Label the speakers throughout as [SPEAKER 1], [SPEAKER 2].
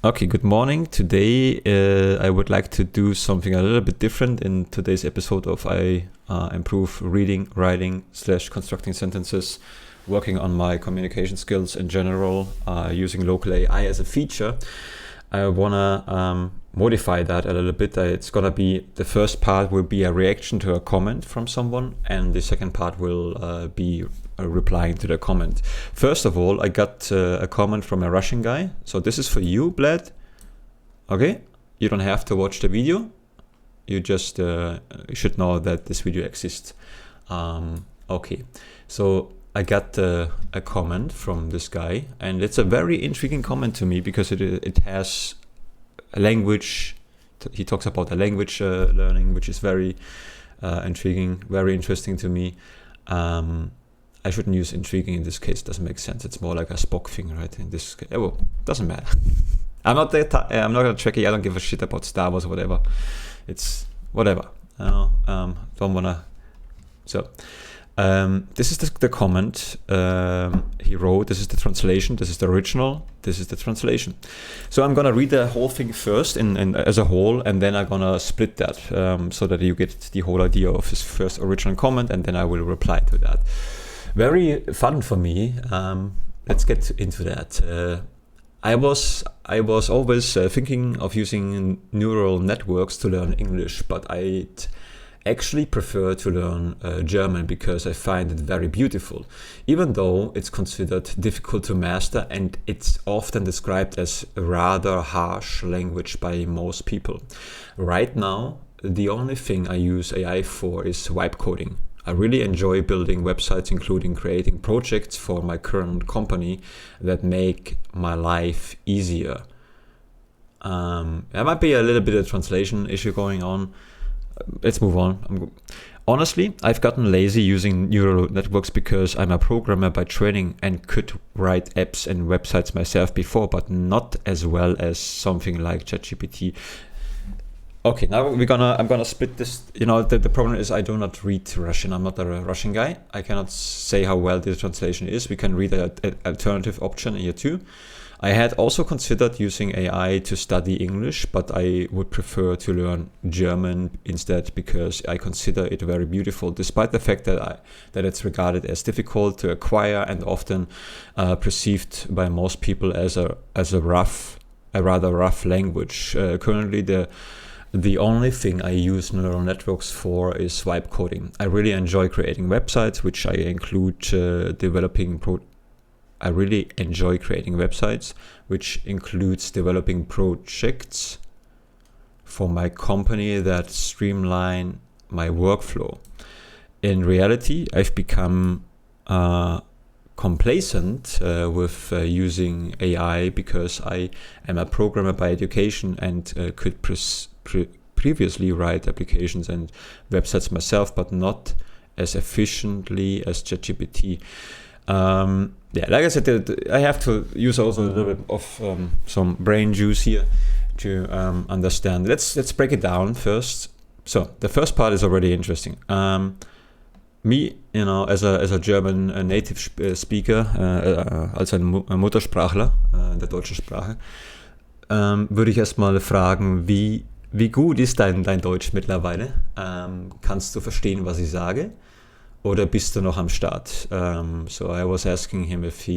[SPEAKER 1] Okay, good morning. Today I would like to do something a little bit different in today's episode of I improve reading, writing / constructing sentences, working on my communication skills in general, using local AI as a feature. I wanna modify that a little bit. It's gonna be, the first part will be a reaction to a comment from someone, and the second part will be replying to the comment. First of all, I got a comment from a Russian guy. So this is for you, Bled. Okay, you don't have to watch the video. You just should know that this video exists. Okay, so I got a comment from this guy, and it's a very intriguing comment to me because it has a language. He talks about the language learning, which is very intriguing, very interesting to me. I shouldn't use intriguing in this case. Doesn't make sense. It's more like a Spock thing, right? In this case, well, doesn't matter. I'm not a Trekkie. I don't give a shit about Star Wars or whatever. It's whatever. Don't wanna. So, this is the comment he wrote. This is the translation. This is the original. This is the translation. So I'm gonna read the whole thing first in as a whole, and then I'm gonna split that so that you get the whole idea of his first original comment, and then I will reply to that. Very fun for me. Let's get into that. I was always thinking of using neural networks to learn English, but I'd actually prefer to learn German because I find it very beautiful, even though it's considered difficult to master, and it's often described as a rather harsh language by most people. Right now, the only thing I use AI for is vibe coding. I really enjoy building websites, including creating projects for my current company that make my life easier. There might be a little bit of translation issue going on. Let's move on. Honestly, I've gotten lazy using neural networks because I'm a programmer by training and could write apps and websites myself before, but not as well as something like ChatGPT. Okay, now I'm gonna split this. You know, the problem is I do not read Russian. I'm not a Russian guy. I cannot say how well the translation is. We can read an alternative option here too. I had also considered using AI to study English, but I would prefer to learn German instead because I consider it very beautiful, despite the fact that it's regarded as difficult to acquire and often perceived by most people as a rather rough language. Currently, the only thing I use neural networks for is vibe coding. I really enjoy creating websites, which I include I really enjoy creating websites, which includes developing projects for my company that streamline my workflow. In reality, I've become complacent with using AI because I am a programmer by education and could previously write applications and websites myself, but not as efficiently as ChatGPT. Yeah, like I said, I have to use also a little bit of some brain juice here to understand. Let's break it down first. So the first part is already interesting. Me, you know, as a German native speaker, als ein Muttersprachler der deutschen Sprache, würde ich erstmal fragen, wie gut ist dein Deutsch mittlerweile? Kannst du verstehen, was ich sage? Oder bist du noch am Start? So I was asking him if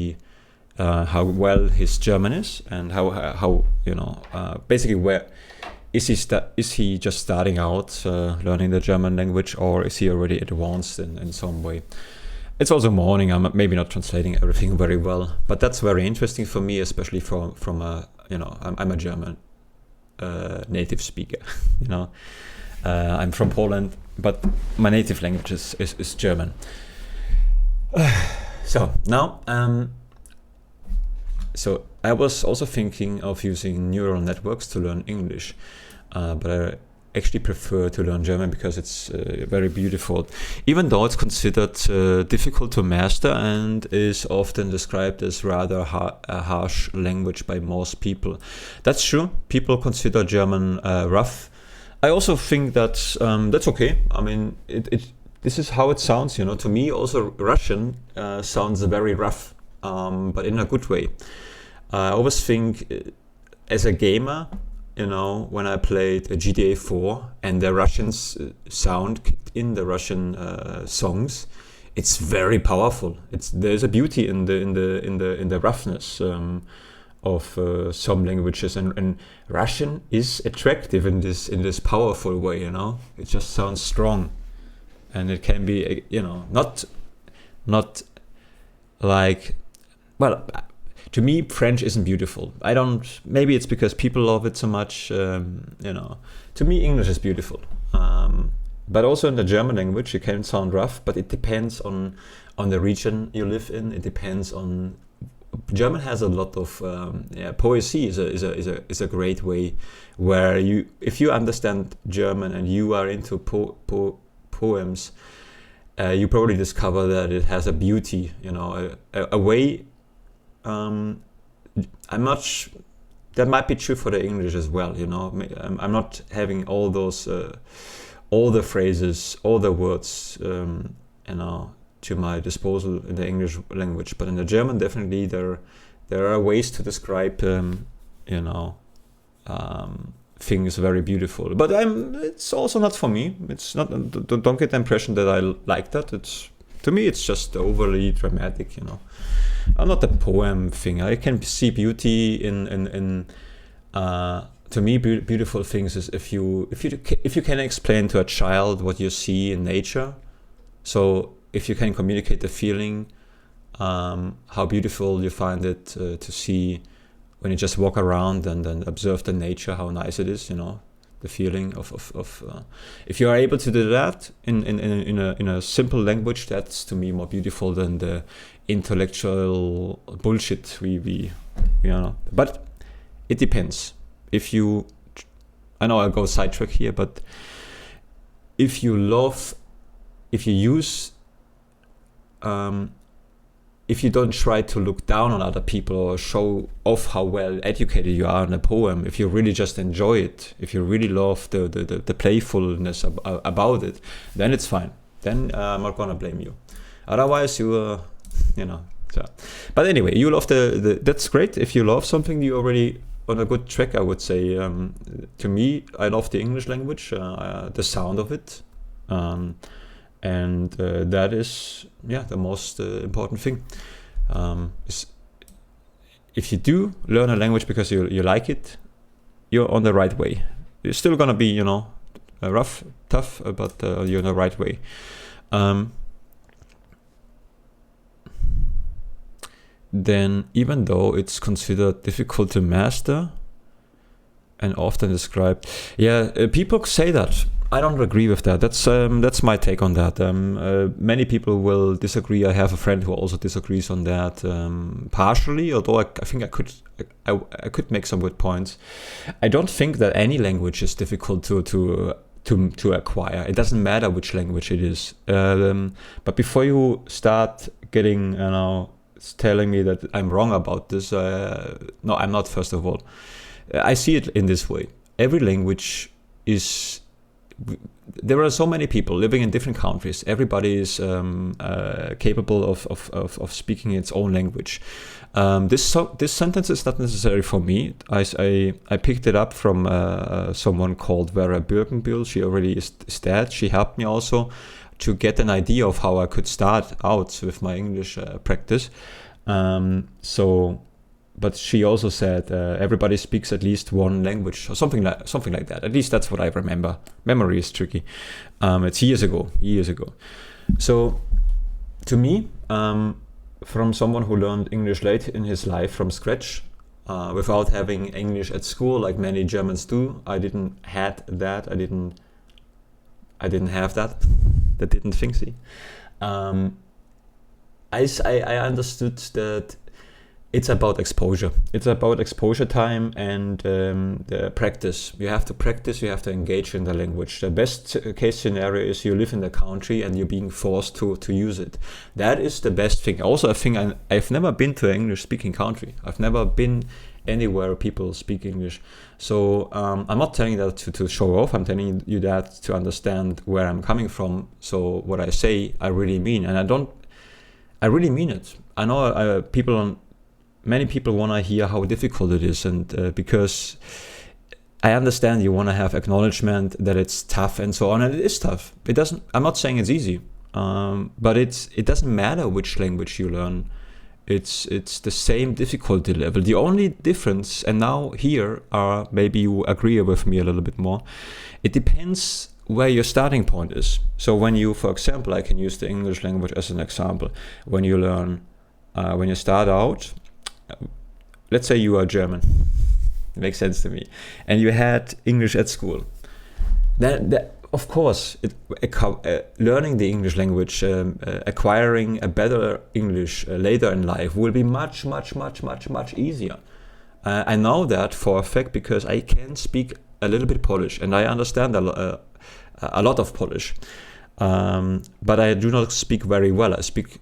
[SPEAKER 1] how well his German is, and how you know, basically where is he just starting out learning the German language, or is he already advanced in some way? It's also morning. I'm maybe not translating everything very well, but that's very interesting for me, especially from a, you know, I'm a German native speaker. You know, I'm from Poland, but my native language is German. So now, so I was also thinking of using neural networks to learn English, but I actually prefer to learn German because it's very beautiful, even though it's considered difficult to master and is often described as rather a harsh language by most people. That's true. People consider German rough. I also think that that's okay. I mean, this is how it sounds, you know. To me, also Russian sounds very rough, but in a good way. I always think as a gamer, when I played GTA 4 and the Russian sound kicked in the Russian songs, it's very powerful. There's a beauty in the roughness of some languages, and Russian is attractive in this powerful way. It just sounds strong, and it can be not like, well, to me, French isn't beautiful. Maybe it's because people love it so much. To me, English is beautiful. But also in the German language, it can sound rough, but it depends on the region you live in. It depends on. German has a lot of poesy. Is a great way where if you understand German and you are into poems, you probably discover that it has a beauty. A way. That might be true for the English as well. I'm not having all those. All the phrases, all the words, to my disposal in the English language, but in the German, definitely there are ways to describe, things very beautiful. But it's also not for me. It's not. Don't get the impression that I like that. To me, it's just overly dramatic. I'm not a poem thing. I can see beauty in. To me, beautiful things is if you can explain to a child what you see in nature. So if you can communicate the feeling, how beautiful you find it to see when you just walk around and then observe the nature, how nice it is. The feeling of if you are able to do that in a simple language, that's to me more beautiful than the intellectual bullshit we. But it depends. I know I'll go sidetrack here, but if you don't try to look down on other people or show off how well educated you are in a poem, if you really just enjoy it, if you really love the playfulness about it, then it's fine. Then I'm not gonna blame you. Otherwise, So. But anyway, you love that's great. If you love something, you already on a good track, I would say. To me, I love the English language, the sound of it, and that is the most important thing. Is if you do learn a language because you like it, you're on the right way. You're still gonna be rough, tough, but you're in the right way. Then even though it's considered difficult to master and often described, people say that. I don't agree with that. That's my take on that. Many people will disagree. I have a friend who also disagrees on that partially, although I think I could make some good points. I don't think that any language is difficult to acquire. It doesn't matter which language it is. But before you start getting telling me that I'm wrong about this, no, I'm not. First of all, I see it in this way. Every language is. There are so many people living in different countries. Everybody is capable of speaking its own language. This sentence is not necessary for me. I picked it up from someone called Vera Birkenbühl. She already is dead. She helped me also to get an idea of how I could start out with my English practice. But she also said everybody speaks at least one language or something like that. At least that's what I remember. Memory is tricky. It's years ago. So to me, from someone who learned English late in his life from scratch, without having English at school like many Germans do, I didn't have that. That didn't think. See, I understood that it's about exposure. It's about exposure time and the practice. You have to practice. You have to engage in the language. The best case scenario is you live in the country and you're being forced to use it. That is the best thing. Also, I think I've never been to an English-speaking country. I've never been anywhere people speak English. So I'm not telling that to show off. I'm telling you that to understand where I'm coming from. So what I say, I really mean, and I really mean it. I know people many people want to hear how difficult it is, and because I understand you want to have acknowledgement that it's tough and so on, and it is tough. I'm not saying it's easy, but it doesn't matter which language you learn. It's the same difficulty level. The only difference, and now here are, maybe you agree with me a little bit more, it depends where your starting point is. So when you, for example, I can use the English language as an example. When you learn, when you start out, let's say you are German, it makes sense to me, and you had English at school. Then, of course, learning the English language, acquiring a better English later in life will be much, much, much, much, much easier. I know that for a fact because I can speak a little bit Polish, and I understand a lot of Polish, but I do not speak very well. I speak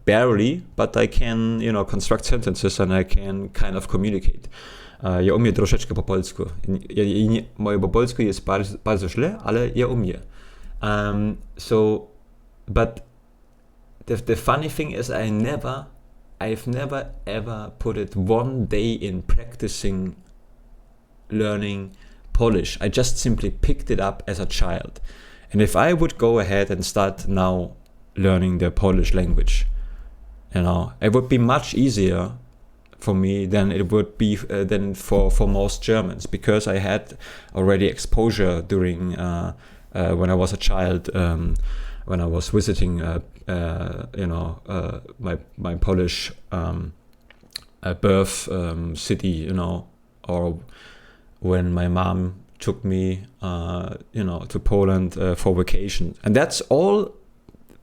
[SPEAKER 1] barely, but I can, construct sentences and I can kind of communicate. Ja umiem troszeczkę po polsku. Moje po polsku jest bardzo źle, ale ja umiem. But the funny thing is I've never ever put it one day in practicing learning Polish. I just simply picked it up as a child. And if I would go ahead and start now learning the Polish language, it would be much easier for me than it would be than for most Germans, because I had already exposure during when I was a child, when I was visiting my Polish birth city, or when my mom took me to Poland for vacation. And that's all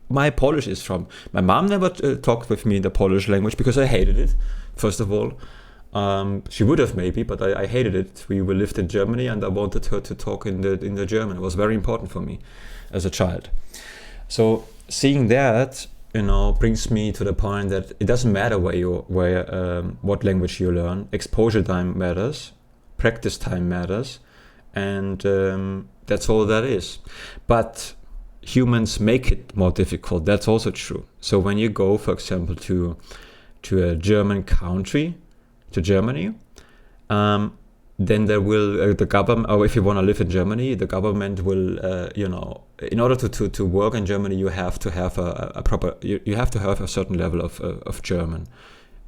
[SPEAKER 1] my Polish is from. My mom never talked with me in the Polish language because I hated it, first of all. She would have maybe, but I hated it. We lived in Germany and I wanted her to talk in the German. It was very important for me as a child. So seeing that, brings me to the point that it doesn't matter what language you learn. Exposure time matters, practice time matters, and that's all that is. But humans make it more difficult. That's also true. So when you go, for example, to a German country, to Germany, then there will the government, or if you want to live in Germany, the government will, in order to work in Germany, you have to have a proper, you have to have a certain level of German.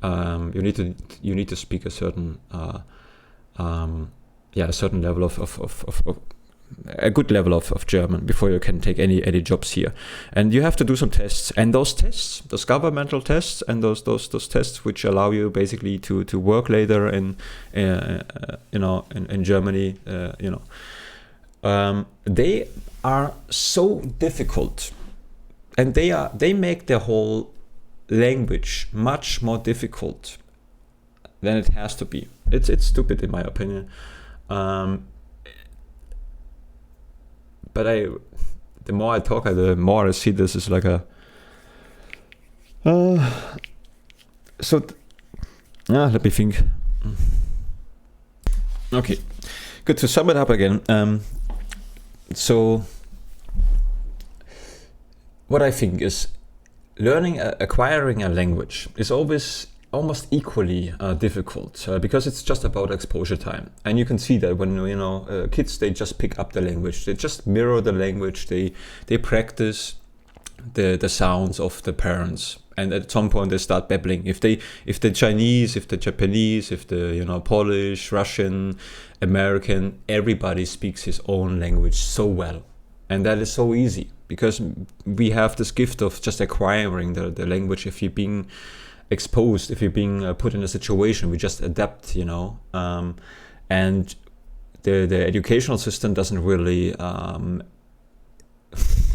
[SPEAKER 1] You need to speak a certain a certain level of a good level of German before you can take any jobs here. And you have to do some tests, and those tests, those governmental tests, and those tests which allow you basically to work later in Germany, they are so difficult, and they make the whole language much more difficult than it has to be. It's stupid in my opinion. But the more I talk, the more I see this is like a. Let me think. Okay, good. To sum it up again. So what I think is acquiring a language is always almost equally difficult because it's just about exposure time, and you can see that when kids, they just pick up the language, they just mirror the language, they practice the sounds of the parents, and at some point they start babbling. If the Chinese, if the Japanese, if the Polish, Russian, American, everybody speaks his own language so well, and that is so easy because we have this gift of just acquiring the language. If you're being exposed, if you're being put in a situation, we just adapt, and the educational system doesn't really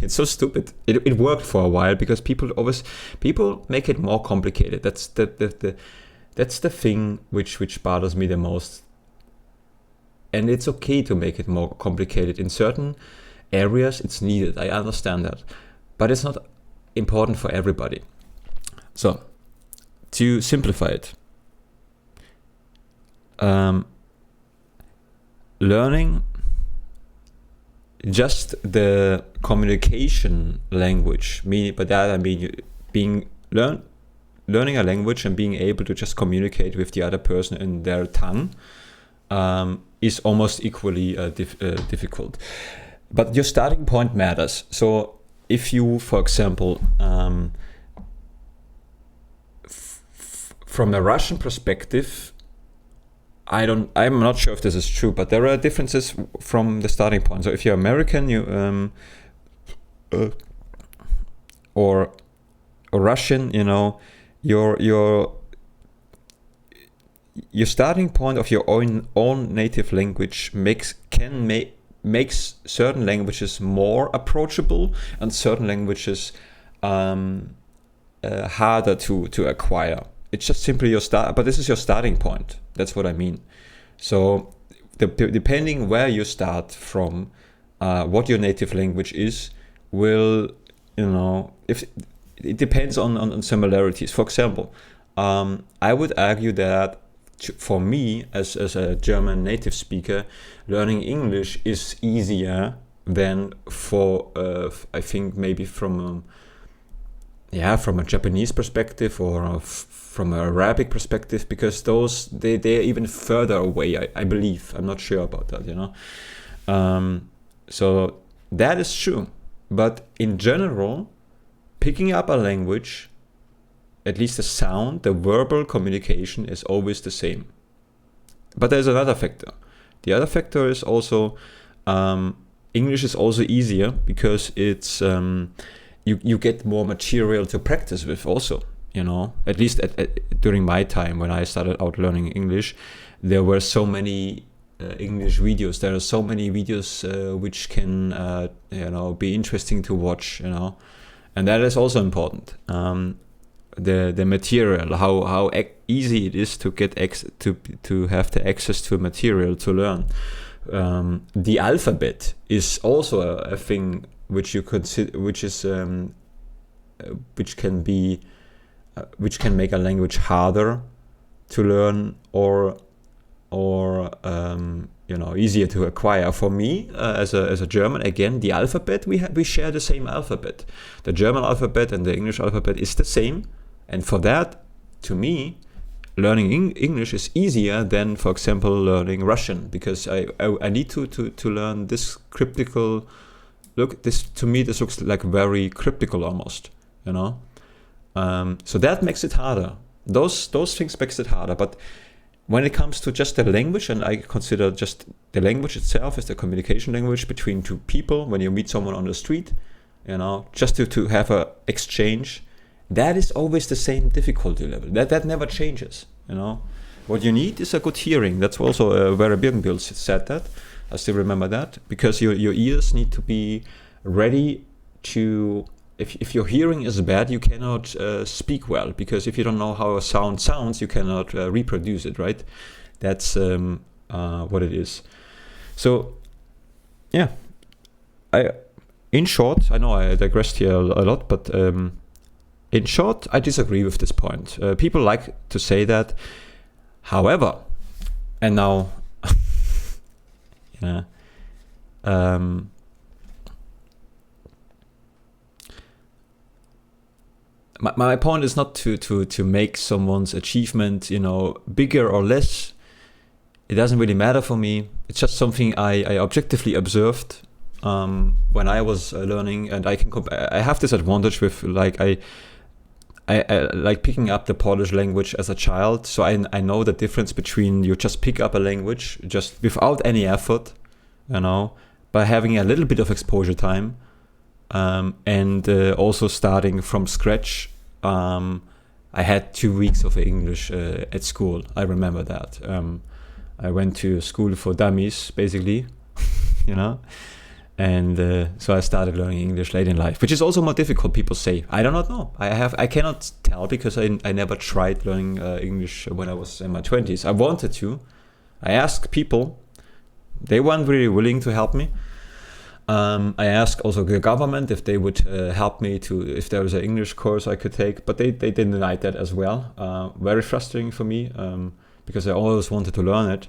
[SPEAKER 1] it's so stupid. It worked for a while because people make it more complicated. That's the thing which bothers me the most, and it's okay to make it more complicated in certain areas. It's needed, I understand that, but it's not important for everybody. So to simplify it, learning just the communication language, by that I mean learning a language and being able to just communicate with the other person in their tongue is almost equally difficult. But your starting point matters. So if you, for example, from a Russian perspective, I'm not sure if this is true, but there are differences from the starting point. So if you're American, or Russian, your starting point of your own native language makes certain languages more approachable and certain languages harder to acquire. It's just simply your start, but this is your starting point. That's what I mean. So depending where you start from, what your native language is, will, if it depends on similarities. For example, I would argue that for me, as a German native speaker, learning English is easier than for, I think maybe from a Japanese perspective or from an Arabic perspective, because they're even further away, I believe. I'm not sure about that, So that is true. But in general, picking up a language, at least the sound, the verbal communication is always the same. But there's another factor. The other factor is also English is also easier because it's you get more material to practice with also, at least during my time when I started out learning English, there were so many English videos. There are so many videos which can be interesting to watch, and that is also important. The material, how easy it is to get to have the access to material to learn. The alphabet is also a thing which you consider, which can make a language harder to learn or easier to acquire. For me, as a German, again, the alphabet, we share the same alphabet. The German alphabet and the English alphabet is the same, and for that, to me, learning English is easier than, for example, learning Russian, because I need to learn this cryptical. Look, to me this looks like very cryptical almost, so that makes it harder. Those things makes it harder. But when it comes to just the language, and I consider just the language itself as the communication language between two people, when you meet someone on the street, just to have a exchange, that is always the same difficulty level. That never changes. What you need is a good hearing. That's also where Birkenbill said that. I still remember that, because your ears need to be ready to. If your hearing is bad, you cannot speak well, because if you don't know how a sound sounds, you cannot reproduce it, right? That's what it is. So, yeah. In short, I know I digressed here a lot, but in short, I disagree with this point. People like to say that. However, and now, my point is not to make someone's achievement, bigger or less. It doesn't really matter for me. It's just something I objectively observed when I was learning, and I can I have this advantage with I like picking up the Polish language as a child, so I know the difference between you just pick up a language just without any effort, by having a little bit of exposure time, and also starting from scratch. I had 2 weeks of English at school. I remember that. I went to school for dummies, basically, and so I started learning English late in life, which is also more difficult. People say, I do not know. I cannot tell, because I never tried learning English when I was in my 20s. I wanted to. I asked people. They weren't really willing to help me. I asked also the government if they would help me if there was an English course I could take, but they denied that as well. Very frustrating for me, because I always wanted to learn it.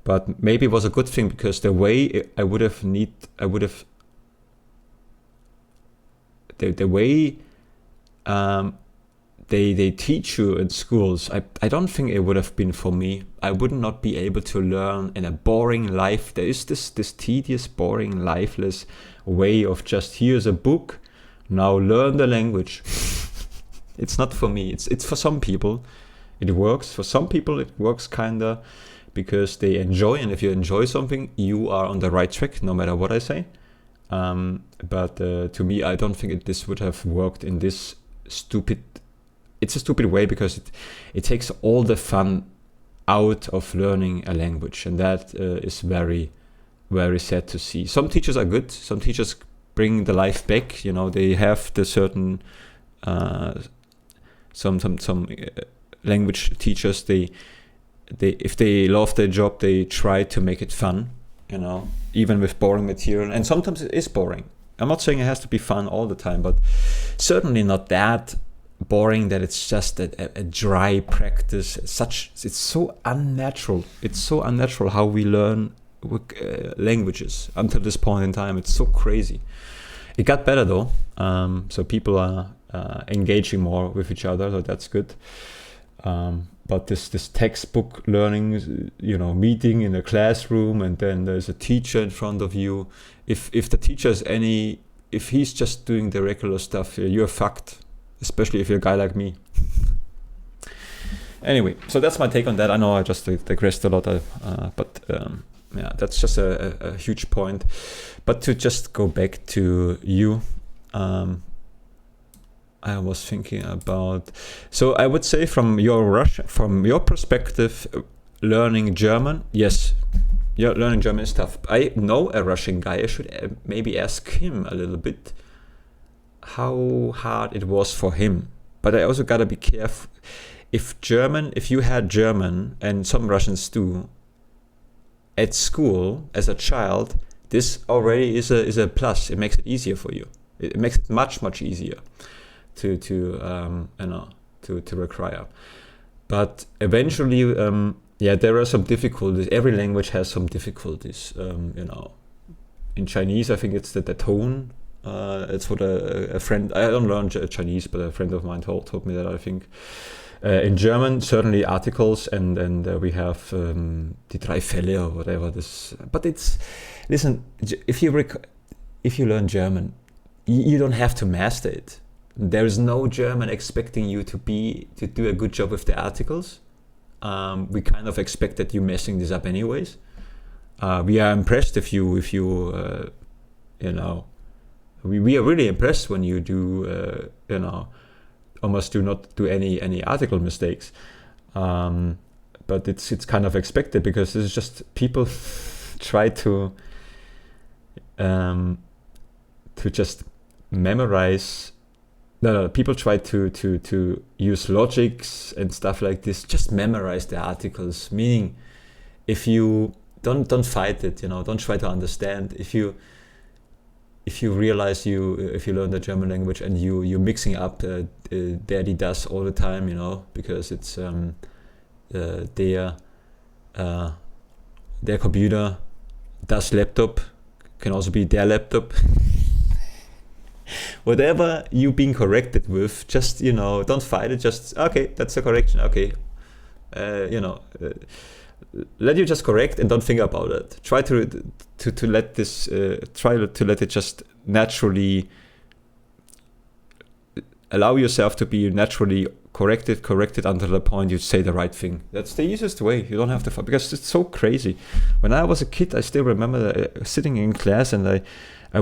[SPEAKER 1] But maybe it was a good thing, because the way they teach you in schools. I don't think it would have been for me. I would not be able to learn in a boring life. There is this tedious, boring, lifeless way of just, here's a book, now learn the language. It's not for me. It's for some people. It works. For some people it works kinda because they enjoy, and if you enjoy something, you are on the right track, no matter what I say. But to me, I don't think this would have worked in this stupid. It's a stupid way because it takes all the fun out of learning a language, and that is very, very sad to see. Some teachers are good. Some teachers bring the life back. You know, they have the certain some language teachers. They if they love their job, they try to make it fun. You know, even with boring material, and sometimes it is boring. I'm not saying it has to be fun all the time, but certainly not that boring that it's just a dry practice. It's so unnatural. It's so unnatural how we learn languages until this point in time. It's so crazy. It got better though, so people are engaging more with each other, so that's good. But this textbook learning, you know, meeting in a classroom, and then there's a teacher in front of you. If the teacher is if he's just doing the regular stuff, you're fucked. Especially if you're a guy like me. Anyway, so that's my take on that. I know I just digressed a lot, but yeah, that's just a huge point. But to just go back to you, I was thinking about. So I would say from your perspective, learning German, yes, learning German is tough. I know a Russian guy. I should maybe ask him a little bit how hard it was for him. But I also gotta be careful. If you had German, and some Russians do, at school as a child, this already is a plus. It makes it easier for you. It makes it much easier to require. But eventually, there are some difficulties. Every language has some difficulties. In Chinese, I think it's the tone. It's what a friend. I don't learn Chinese, but a friend of mine told me that. I think in German, certainly articles, and we have die drei Fälle or whatever. But listen. If you learn German, you don't have to master it. There is no German expecting you to do a good job with the articles. We kind of expect that you're messing this up anyways. We are impressed if you We are really impressed when you do, almost do not do any article mistakes. But it's kind of expected because this is just people try to just memorize. No, people try to use logics and stuff like this. Just memorize the articles. Meaning, if you don't fight it, don't try to understand. If you realize if you learn the German language and you're mixing up daddy does all the time, because it's their computer, das laptop, can also be their laptop. Whatever you being corrected with, just don't fight it. Just okay, that's a correction. Okay, let you just correct and don't think about it. Try to let this. Try to let it just naturally allow yourself to be naturally corrected until the point you say the right thing. That's the easiest way. You don't have to fight, because it's so crazy. When I was a kid, I still remember sitting in class and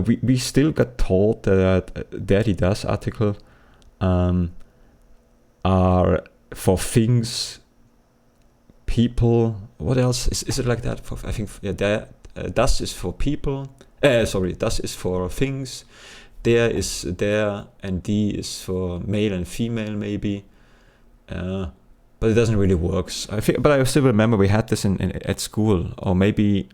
[SPEAKER 1] we still got told that Daddy Does article are for things, people. What else is it like that? I think das is for people. Das is for things. Der is there, and die is for male and female maybe. But it doesn't really work. But I still remember we had this at school, or maybe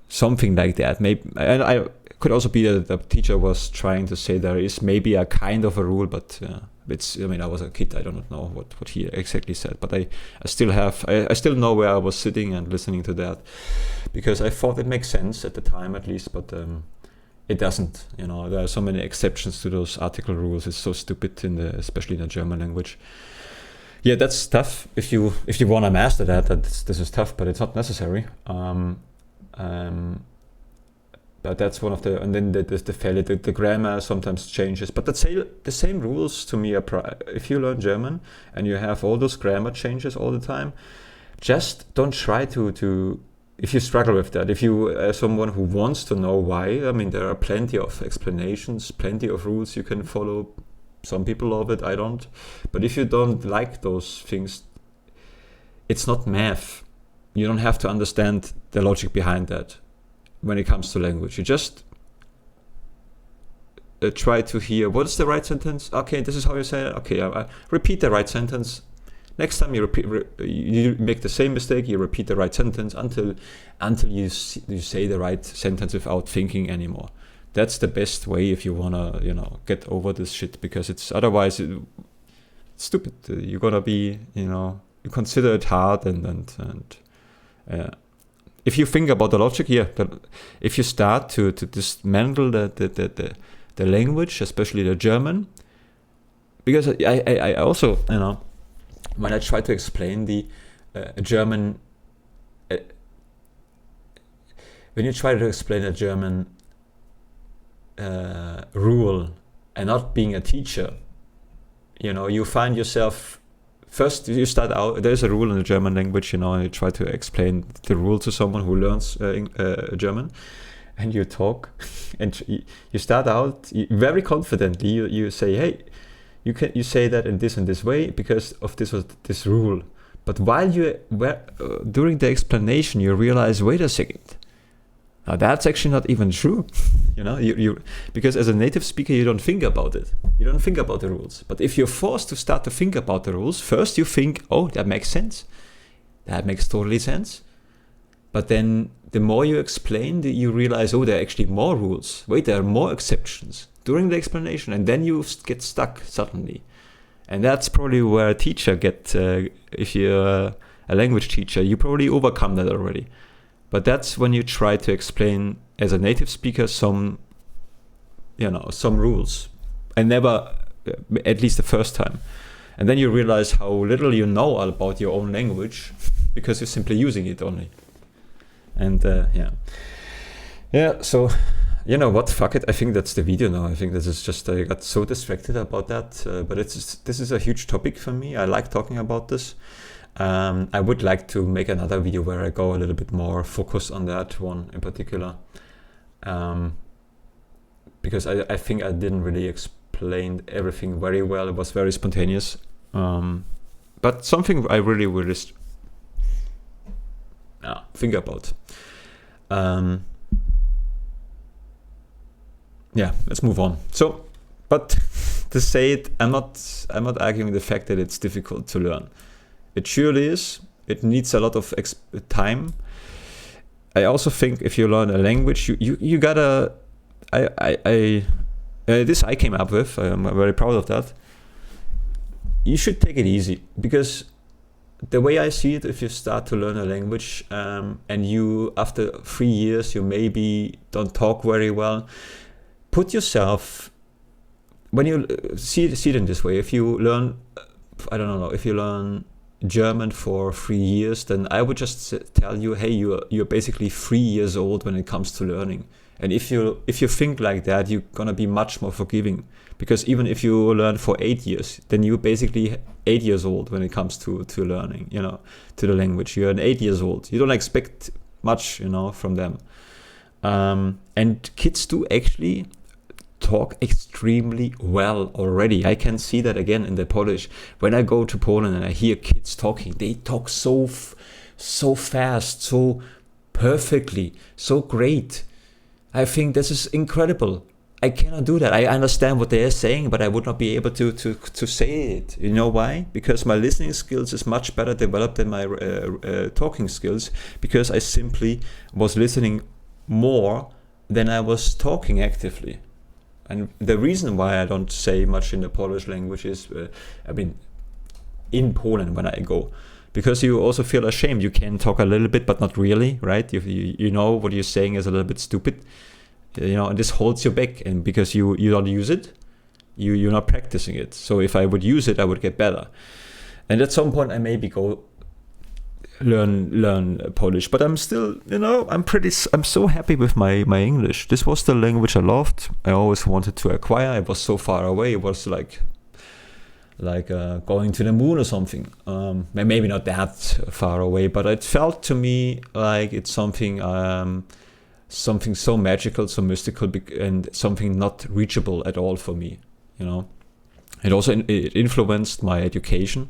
[SPEAKER 1] something like that. Maybe, and I could also be that the teacher was trying to say there is maybe a kind of a rule, but it's. I mean, I was a kid. I don't know what he exactly said, but I still know where I was sitting and listening to that, because I thought it makes sense at the time, at least. But it doesn't. You know, there are so many exceptions to those article rules. It's so stupid especially in the German language. Yeah, that's tough. If you want to master that, this is tough, but it's not necessary. But that's one of the, and then there's the failure. The grammar sometimes changes, but the same rules to me apply. If you learn German and you have all those grammar changes all the time, just don't try to if you struggle with that, if you are someone who wants to know why, I mean, there are plenty of explanations, plenty of rules you can follow. Some people love it, I don't. But if you don't like those things, it's not math. You don't have to understand the logic behind that when it comes to language. You just try to hear, what is the right sentence? Okay, this is how you say it. Okay, I repeat the right sentence. Next time you make the same mistake, you repeat the right sentence until you say the right sentence without thinking anymore. That's the best way if you wanna, get over this shit, because it's otherwise it's stupid. You're gonna be, you consider it hard and if you think about the logic, if you start to dismantle the language, especially the German, because I also, when I try to explain the German, when you try to explain a German rule and not being a teacher, you find yourself, first you start out, there's a rule in the German language, and you try to explain the rule to someone who learns German, and you talk, and you start out very confidently, you say, hey, you say that in this way because of this rule. But while during the explanation, you realize, wait a second, now that's actually not even true. You because as a native speaker, you don't think about it. You don't think about the rules. But if you're forced to start to think about the rules, first you think, oh, that makes sense. That makes totally sense. But then the more you explain, you realize, oh, there are actually more rules. Wait, there are more exceptions during the explanation, and then you get stuck suddenly. And that's probably where a teacher if you're a language teacher, you probably overcome that already. But that's when you try to explain as a native speaker some rules, and never, at least the first time. And then you realize how little you know about your own language because you're simply using it only. And so, you know what, fuck it, I think that's the video now. I think this is just, I got so distracted about that, but this is a huge topic for me. I like talking about this. I would like to make another video where I go a little bit more focused on that one in particular, because I think I didn't really explain everything very well. It was very spontaneous, but something I really will think about. Let's move on. So, but to say it, I'm not arguing the fact that it's difficult to learn. It surely is. It needs a lot of time. I also think if you learn a language, you gotta. This I came up with. I'm very proud of that. You should take it easy, because the way I see it, if you start to learn a language and you, after 3 years, you maybe don't talk very well, put yourself, when you see it in this way, if you learn, I don't know, if you learn German for 3 years, then I would just tell you, hey, you're basically 3 years old when it comes to learning. And if you think like that, you're gonna be much more forgiving, because even if you learn for 8 years, then you're basically 8 years old when it comes to learning, to the language. You're 8 years old. You don't expect much, from them. And kids do actually talk extremely well already. I can see that again in the Polish. When I go to Poland and I hear kids talking, they talk so fast, so perfectly, so great. I think this is incredible. I cannot do that. I understand what they are saying, but I would not be able to say it. You know why? Because my listening skills is much better developed than my talking skills, because I simply was listening more than I was talking actively. And the reason why I don't say much in the Polish language is, in Poland when I go, because you also feel ashamed. You can talk a little bit, but not really, right? You know what you're saying is a little bit stupid. and this holds you back, and because you don't use it, you're not practicing it. So if I would use it, I would get better. And at some point I maybe go learn Polish, but I'm still, I'm so happy with my English. This was the language I loved. I always wanted to acquire. It was so far away. It was like going to the moon or something. Maybe not that far away, but it felt to me like it's something so magical, so mystical, and something not reachable at all for me. It also it influenced my education.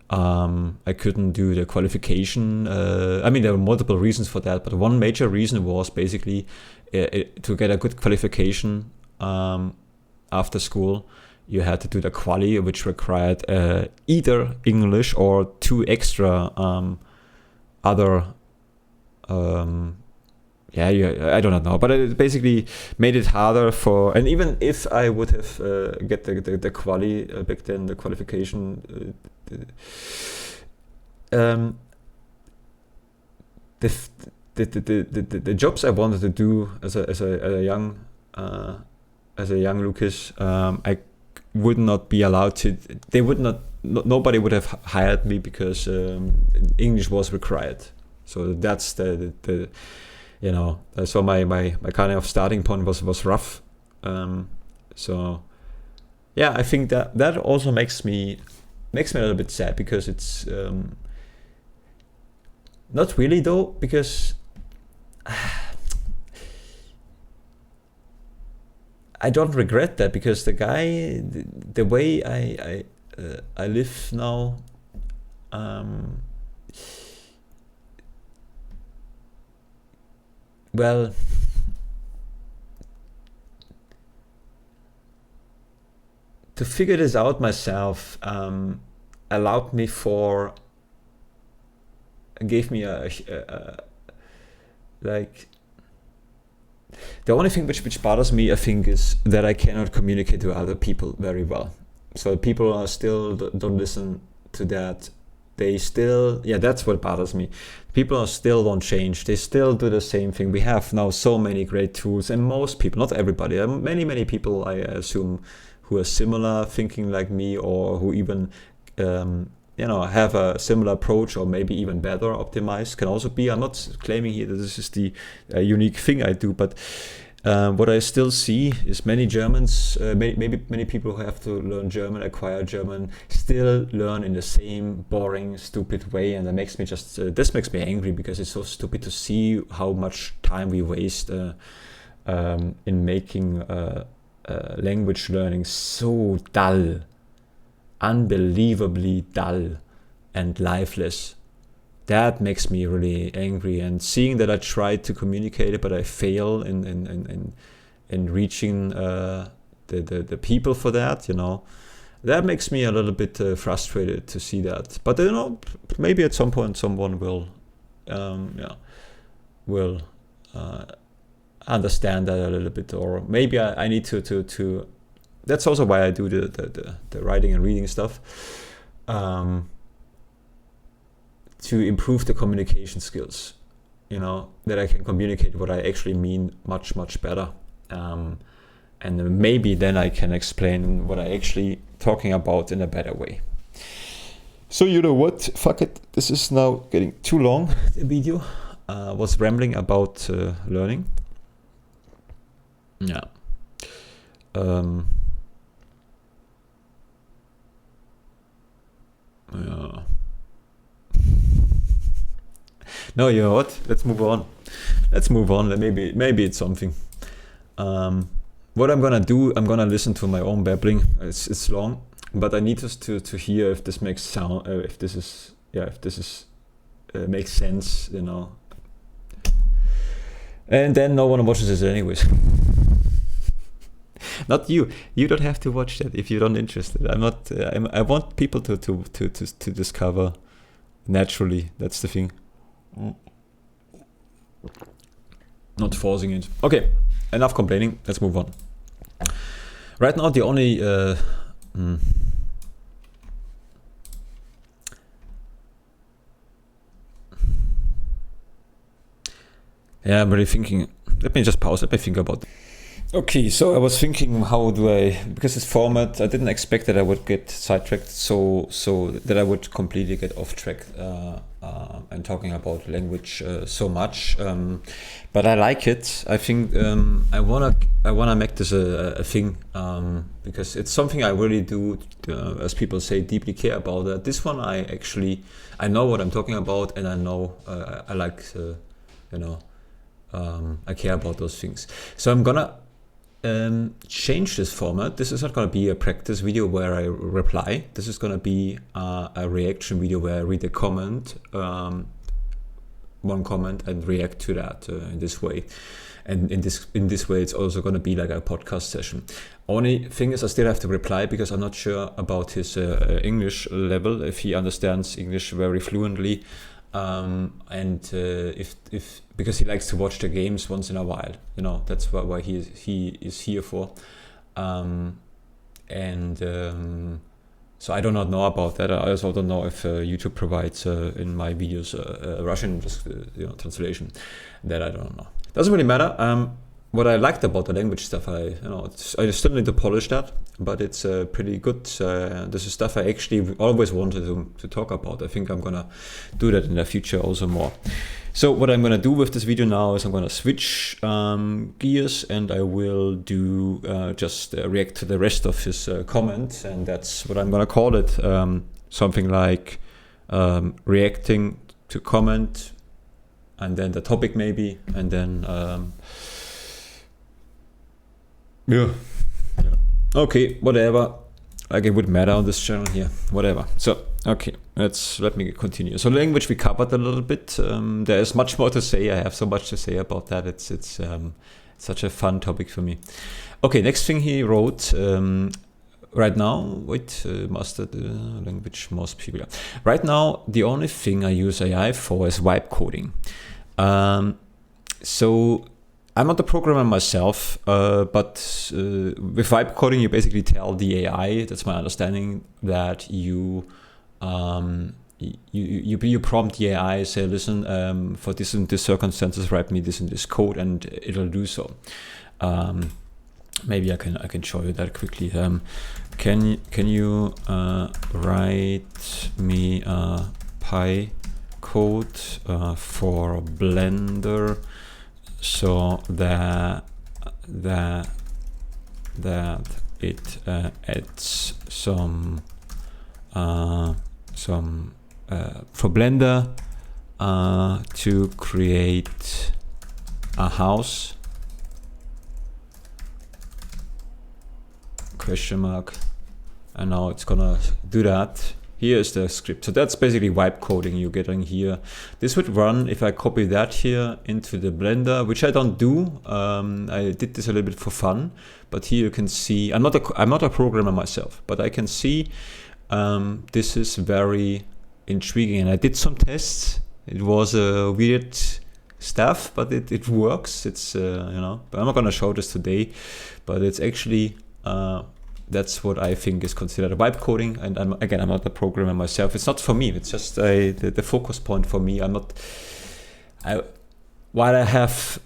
[SPEAKER 1] I couldn't do the qualification. There were multiple reasons for that, but one major reason was basically to get a good qualification after school. You had to do the quali, which required either English or 2 extra other. I don't know, but it basically made it harder for. And even if I would have get the quali back then, the qualification. The jobs I wanted to do as a young Lucas, I would not be allowed to. They would not. Nobody would have hired me because English was required. So that's the so my kind of starting point was rough. So yeah, I think that also makes me a little bit sad, because it's not really though, because I don't regret that, because the way I live now, well, to figure this out myself allowed me gave me like, the only thing which bothers me, I think, is that I cannot communicate to other people very well. So people are still don't listen to that. They still, that's what bothers me. People are still don't change. They still do the same thing. We have now so many great tools, and most people, not everybody, many people, I assume, who are similar thinking like me, or who even have a similar approach, or maybe even better optimized, can also be. I'm not claiming here that this is the unique thing I do, but what I still see is many Germans, maybe many people who have to learn German, acquire German, still learn in the same boring, stupid way, and that makes me this makes me angry, because it's so stupid to see how much time we waste in making language learning so dull, unbelievably dull and lifeless. That makes me really angry, and seeing that I tried to communicate it, but I fail in reaching the people for that, that makes me a little bit frustrated to see that. But maybe at some point someone will understand that a little bit, or maybe I need to. That's also why I do the writing and reading stuff. To improve the communication skills, that I can communicate what I actually mean much better, and maybe then I can explain what I actually talking about in a better way. So you know what? Fuck it. This is now getting too long. The video was rambling about learning. Yeah. Yeah. No, you know what? Let's move on. Maybe it's something. What I'm gonna do, I'm gonna listen to my own babbling. It's long, but I need us to hear if this makes sound, if this is makes sense, And then no one watches this anyways. Not you. You don't have to watch that if you're not interested. I'm not. I want people to discover naturally. That's the thing. Not forcing it. Okay, enough complaining. Let's move on. Right now, the only I'm really thinking. let me just pause. Let me think about it. Okay, so I was thinking, how do I, because this format, I didn't expect that I would get sidetracked, so that I would completely get off track and talking about language so much. But I like it. I think I wanna make this a thing because it's something I really do, as people say, deeply care about. This one I know what I'm talking about, and I know I like I care about those things. So I'm gonna change this format. This is not going to be a practice video where I reply. This is going to be a reaction video where I read a comment, one comment, and react to that in this way. And in this way, it's also going to be like a podcast session. Only thing is, I still have to reply because I'm not sure about his English level, if he understands English very fluently. If because he likes to watch the games once in a while, that's why he is here for, so I do not know about that. I also don't know if YouTube provides in my videos Russian translation. That I don't know. Doesn't really matter. What I liked about the language stuff, I still need to polish that, but it's pretty good. This is stuff I actually always wanted to talk about. I think I'm gonna do that in the future also more. So what I'm gonna do with this video now is I'm gonna switch gears, and I will do just react to the rest of his comments, and that's what I'm gonna call it. Something like reacting to comment, and then the topic maybe, and then yeah. Okay, whatever. Like, it would matter on this channel here. Whatever. So, okay, let me continue. So language we covered a little bit. There is much more to say. I have so much to say about that. It's such a fun topic for me. Okay, next thing he wrote. Right now, master the language most people. Right now, the only thing I use AI for is vibe coding. So I'm not a programmer myself, but with vibe coding, you basically tell the AI, that's my understanding, that you prompt the AI, say, listen, for this and this circumstances, write me this and this code, and it'll do so. Maybe I can show you that quickly. Can you write me a Py code for Blender? So that it adds some for Blender to create a house, question mark, and now it's gonna do that. Here is the script. So that's basically vibe coding you're getting here. This would run if I copy that here into the Blender, which I don't do. I did this a little bit for fun, but here you can see, I'm not a programmer myself, but I can see this is very intriguing. And I did some tests. It was weird stuff, but it works. It's but I'm not gonna show this today, but it's actually that's what I think is considered vibe coding. And I'm not a programmer myself. It's not for me. It's just the focus point for me. While I have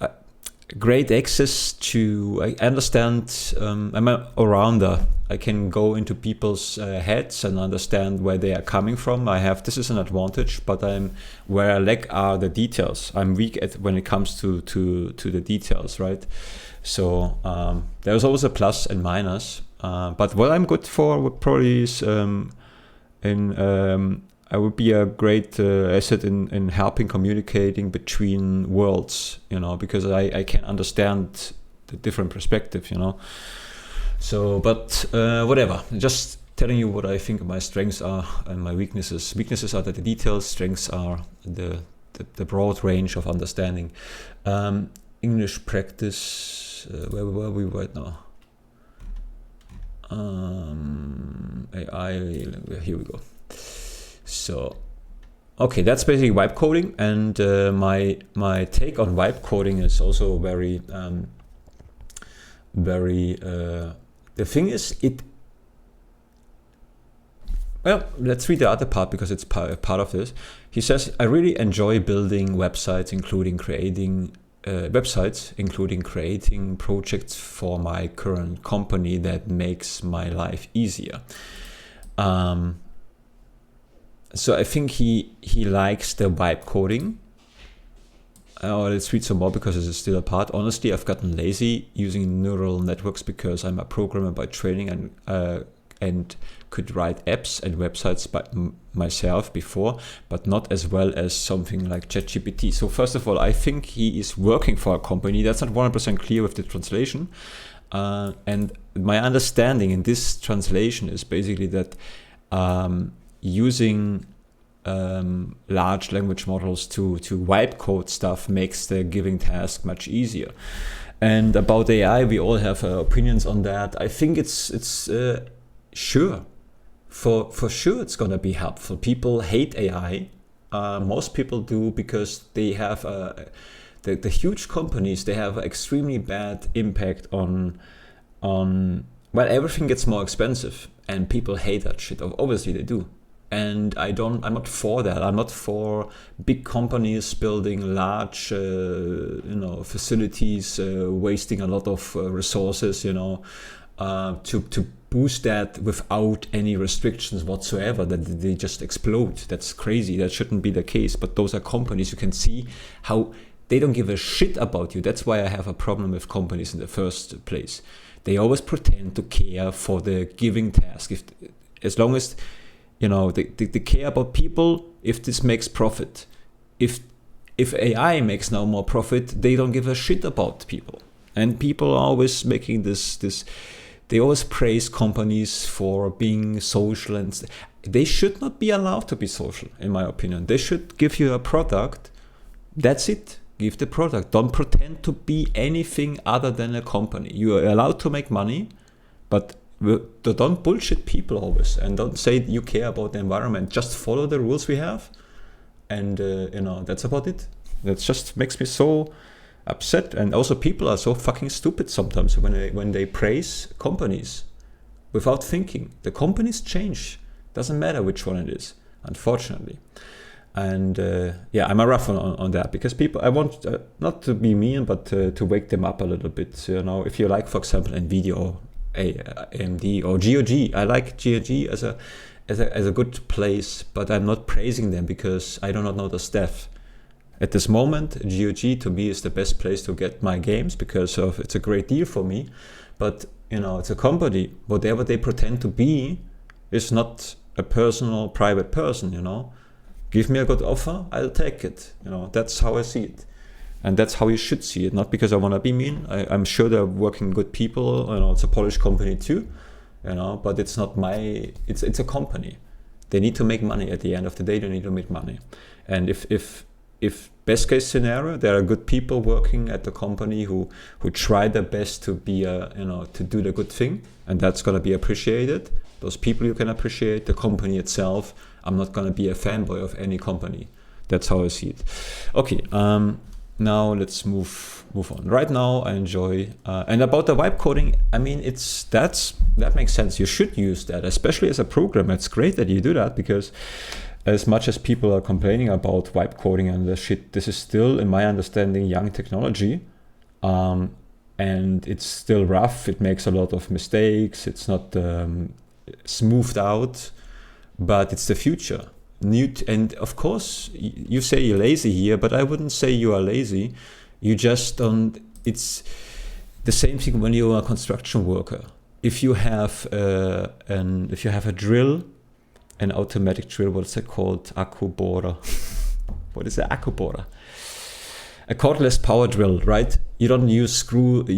[SPEAKER 1] great access to, I understand, I'm an all-rounder. I can go into people's heads and understand where they are coming from. This is an advantage, but where I lack are the details. I'm weak when it comes to the details, right? So there's always a plus and minus. But what I'm good for would probably is I would be a great asset in helping communicating between worlds, because I can understand the different perspective, So, but whatever, just telling you what I think my strengths are and my weaknesses. Weaknesses are the details, strengths are the broad range of understanding. English practice, where were we right now? AI, here we go. So, okay, that's basically vibe coding, and my take on vibe coding is also very, the thing is, well, let's read the other part because it's part of this. He says, I really enjoy building websites, including creating websites, including creating projects for my current company that makes my life easier. So I think he likes the vibe coding. Let's read some more because this is still a part. Honestly, I've gotten lazy using neural networks because I'm a programmer by training and could write apps and websites by myself before, but not as well as something like ChatGPT. So first of all, I think he is working for a company. That's not 100% clear with the translation. And my understanding in this translation is basically that using large language models to wipe code stuff makes the giving task much easier. And about AI, we all have opinions on that. I think it's sure, for sure it's gonna be helpful. People hate AI. Most people do because they have the huge companies. They have an extremely bad impact on well, everything gets more expensive, and people hate that shit. Obviously, they do. And I'm not for that. I'm not for big companies building large, facilities, wasting a lot of resources, to boost that without any restrictions whatsoever, that they just explode. That's crazy. That shouldn't be the case. But those are companies. You can see how they don't give a shit about you. That's why I have a problem with companies in the first place. They always pretend to care for the giving task. As long as they care about people, if this makes profit. If AI makes now more profit, they don't give a shit about people. And people are always making this. They always praise companies for being social, and they should not be allowed to be social, in my opinion. They should give you a product. That's it. Give the product. Don't pretend to be anything other than a company. You are allowed to make money, but don't bullshit people always, and don't say you care about the environment. Just follow the rules we have, and that's about it. That just makes me so upset. And also, people are so fucking stupid sometimes when they praise companies without thinking. The companies change. Doesn't matter which one it is, unfortunately. And I'm a rough on that, because people, I want not to be mean, but to wake them up a little bit. If you like, for example, NVIDIA or AMD or GOG, I like GOG as a good place, but I'm not praising them because I do not know the staff. At this moment, GOG to me is the best place to get my games because it's a great deal for me. But it's a company. Whatever they pretend to be is not a personal, private person. Give me a good offer, I'll take it. That's how I see it. And that's how you should see it. Not because I want to be mean. I'm sure they're working good people. It's a Polish company too. But it's not it's a company. They need to make money at the end of the day. They need to make money. And if best case scenario, there are good people working at the company who try their best to be to do the good thing, and that's gonna be appreciated. Those people you can appreciate. The company itself, I'm not gonna be a fanboy of any company. That's how I see it. Okay, now let's move on. Right now I enjoy and about the vibe coding, I mean that makes sense. You should use that, especially as a programmer. It's great that you do that, because as much as people are complaining about vibe coding and the shit, this is still, in my understanding, young technology. And it's still rough. It makes a lot of mistakes. It's not smoothed out, but it's the future. And of course, you say you're lazy here, but I wouldn't say you are lazy. You just don't. It's the same thing when you're a construction worker. If you have a drill, an automatic drill, what's it called? Akku borer. What is an akku borer? A cordless power drill, right? You don't use screws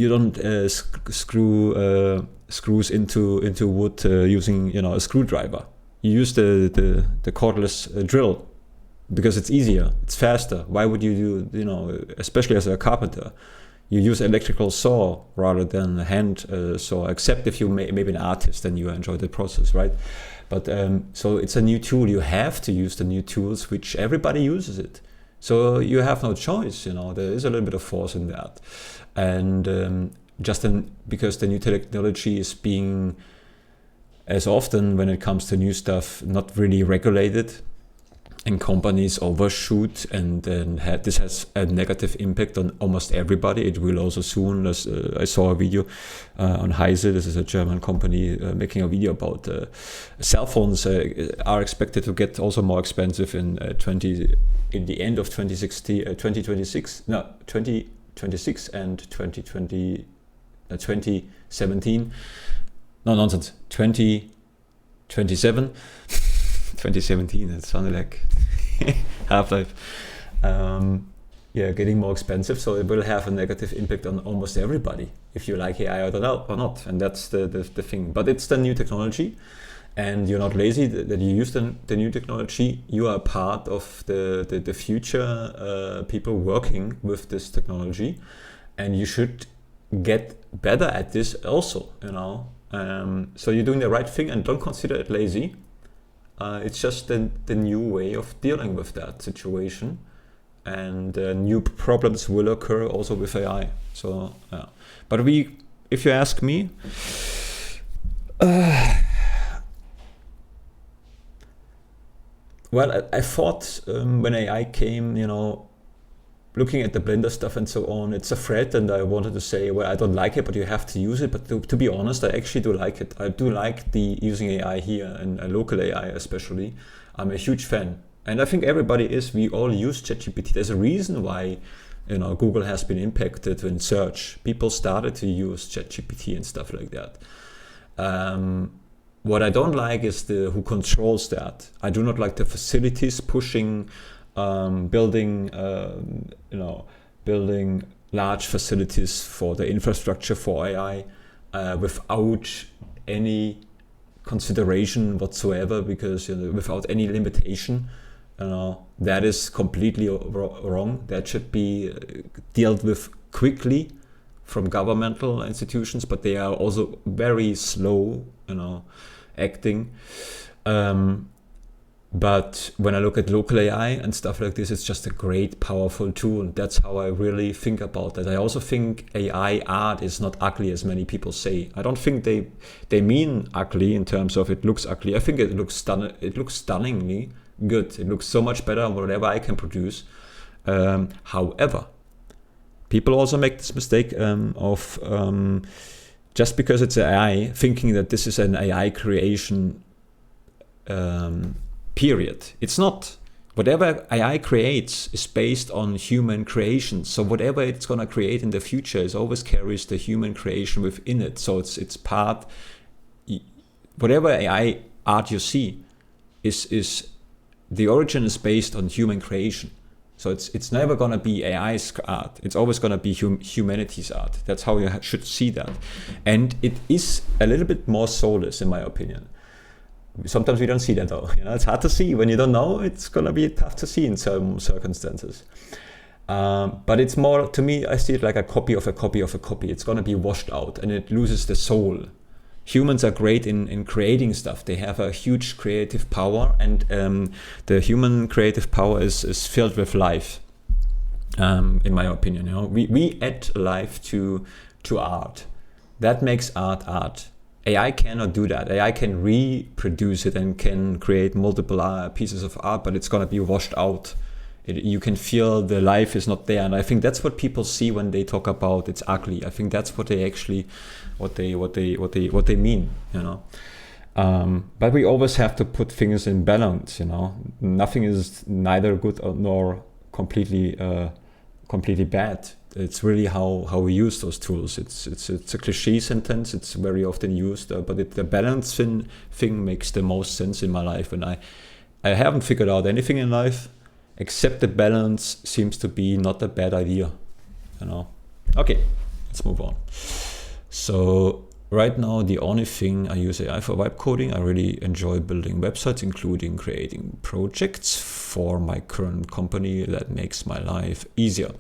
[SPEAKER 1] into wood using a screwdriver. You use the cordless drill because it's easier, it's faster. Why would you do, especially as a carpenter, you use electrical saw rather than a hand saw, except if you maybe an artist and you enjoy the process, right? But so it's a new tool. You have to use the new tools, which everybody uses it. So you have no choice, there is a little bit of force in that. And because the new technology is being, as often when it comes to new stuff, not really regulated. and companies overshoot, and then this has a negative impact on almost everybody. It will also soon, as I saw a video on Heise, this is a German company making a video about cell phones are expected to get also more expensive in the end of 2026 and 2017. No, nonsense, 2027. 2017, it sounded like Half-Life. Getting more expensive, so it will have a negative impact on almost everybody, if you like AI or not, and that's the thing. But it's the new technology, and you're not lazy that you use the new technology. You are part of the future people working with this technology, and you should get better at this also, so you're doing the right thing, and don't consider it lazy. It's just the new way of dealing with that situation, and new problems will occur also with AI. So, but if you ask me, well, I thought when AI came, looking at the Blender stuff and so on, it's a threat, and I wanted to say, well, I don't like it, but you have to use it. But to be honest, I actually do like it. I do like using AI here, and local AI especially. I'm a huge fan, and I think everybody is. We all use ChatGPT. There's a reason why, Google has been impacted in search. People started to use ChatGPT and stuff like that. What I don't like is who controls that. I do not like the facilities pushing. Building large facilities for the infrastructure for AI without any consideration whatsoever, because without any limitation, that is completely wrong. That should be dealt with quickly from governmental institutions, but they are also very slow, acting. But when I look at local AI and stuff like this, it's just a great, powerful tool. That's how I really think about that. I also think AI art is not ugly as many people say. I don't think they mean ugly in terms of it looks ugly. I think it looks stunningly good. It looks so much better than whatever I can produce. However, people also make this mistake of just because it's AI, thinking that this is an AI creation period. It's not. Whatever AI creates is based on human creation. So whatever it's going to create in the future is always carries the human creation within it. So it's part. Whatever AI art you see is the origin is based on human creation. So it's never going to be AI's art. It's always going to be humanity's art. That's how you should see that. And it is a little bit more soulless, in my opinion. Sometimes we don't see that though. It's hard to see. When you don't know, it's going to be tough to see in some circumstances. But it's more, to me, I see it like a copy of a copy of a copy. It's going to be washed out and it loses the soul. Humans are great in creating stuff. They have a huge creative power, and the human creative power is filled with life, in my opinion. We add life to art. That makes art. AI cannot do that. AI can reproduce it and can create multiple pieces of art, but it's going to be washed out. You can feel the life is not there, and I think that's what people see when they talk about it's ugly. I think that's what they actually, what they mean. But we always have to put things in balance. Nothing is neither good nor completely bad. It's really how we use those tools. It's a cliche sentence. It's very often used, but the balance thing makes the most sense in my life. And I haven't figured out anything in life except the balance seems to be not a bad idea. Okay, let's move on. So right now, the only thing I use AI for vibe coding. I really enjoy building websites, including creating projects for my current company that makes my life easier.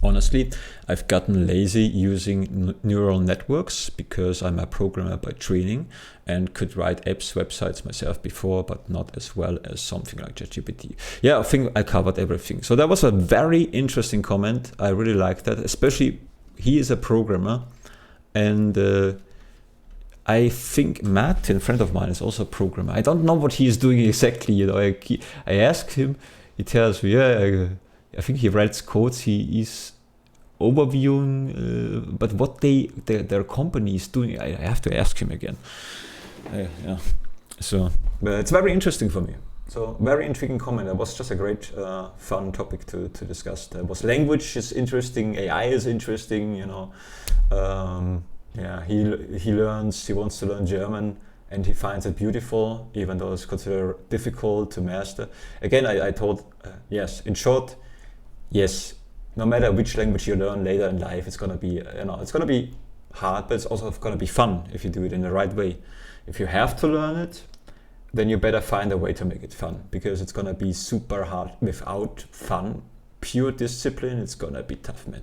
[SPEAKER 1] Honestly, I've gotten lazy using neural networks because I'm a programmer by training and could write apps, websites myself before, but not as well as something like ChatGPT. Yeah, I think I covered everything. So that was a very interesting comment. I really like that, especially he is a programmer, and I think Matt, a friend of mine, is also a programmer. I don't know what he is doing exactly. You know, I asked him. He tells me, I think he writes codes. He is overviewing, but what their company is doing, I have to ask him again. Yeah. So, but it's very interesting for me. So, very intriguing comment. It was just a great, fun topic to discuss. There was language is interesting. AI is interesting. You know. Yeah, he wants to learn German, and he finds it beautiful, even though it's considered difficult to master. Again, I told, yes, in short, yes, no matter which language you learn later in life, it's gonna be, it's gonna be hard, but it's also gonna be fun if you do it in the right way. If you have to learn it, then you better find a way to make it fun, because it's gonna be super hard. Without fun, pure discipline, it's gonna be tough, man.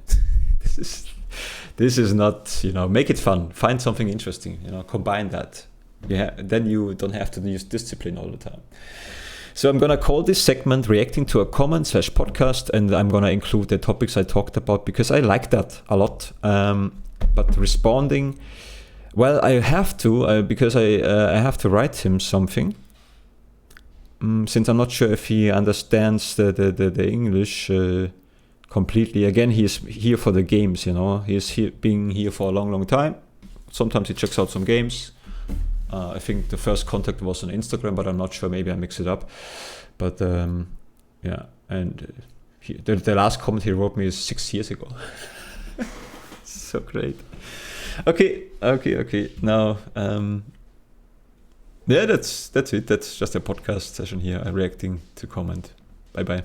[SPEAKER 1] This is not, make it fun. Find something interesting, combine that. Yeah, then you don't have to use discipline all the time. So I'm gonna call this segment reacting to a comment/podcast, and I'm gonna include the topics I talked about because I like that a lot. But responding, well, I have to because I have to write him something. Since I'm not sure if he understands the English completely. Again, he is here for the games, He is being here for a long time. Sometimes he checks out some games. I think the first contact was on Instagram, but I'm not sure. Maybe I mix it up. But yeah, and the last comment he wrote me is 6 years ago. So great. Okay. Now, yeah, that's it. That's just a podcast session here. I'm reacting to comment. Bye.